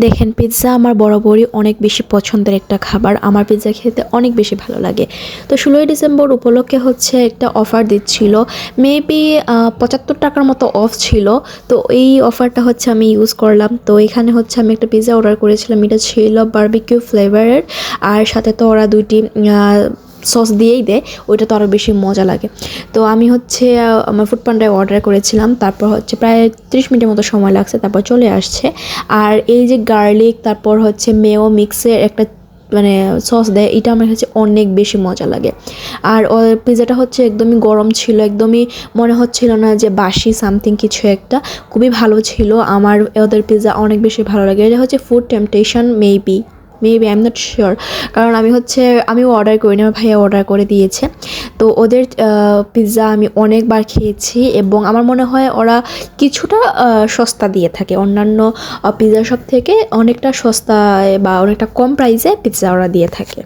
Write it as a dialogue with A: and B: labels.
A: দেখেন পিৎজা আমার বরাবরই অনেক বেশি পছন্দের একটা খাবার। আমার পিৎজা খেতে অনেক বেশি ভালো লাগে। তো 16ই ডিসেম্বর উপলক্ষে হচ্ছে একটা অফার দিচ্ছিল, মেবি 75 টাকার মতো অফ ছিল। তো এই অফারটা হচ্ছে আমি ইউজ করলাম। তো এখানে হচ্ছে আমি একটা পিৎজা অর্ডার করেছিলাম, এটা ছিল বারবিকিউ ফ্লেভারের, আর সাথে তো ওরা 2টি সস দিয়েই দেয়, ওইটা তো আরও বেশি মজা লাগে। তো আমি হচ্ছে আমার ফুড পান্ডায় অর্ডার করেছিলাম, তারপর হচ্ছে প্রায় 30 মিনিটের মতো সময় লাগছে, তারপর চলে আসছে। আর এই যে গার্লিক তারপর হচ্ছে মেয়ো মিক্সের একটা মানে সস দেয়, এটা আমার কাছে অনেক বেশি মজা লাগে। আর পিৎজাটা হচ্ছে একদমই গরম ছিল, একদমই মনে হচ্ছিল না যে বাসি সামথিং কিছু একটা, খুবই ভালো ছিল। আমার ওদের পিৎজা অনেক বেশি ভালো লাগে। এটা হচ্ছে food temptation maybe I am not sure, কারণ আমিও অর্ডার করিনি, আমার ভাইয়া অর্ডার করে দিয়েছে। তো ওদের পিৎজা আমি অনেকবার খেয়েছি এবং আমার মনে হয় ওরা কিছুটা সস্তা দিয়ে থাকে, অন্যান্য পিৎজা শপ থেকে অনেকটা সস্তায় বা অনেকটা কম প্রাইসে পিৎজা ওরা দিয়ে থাকে।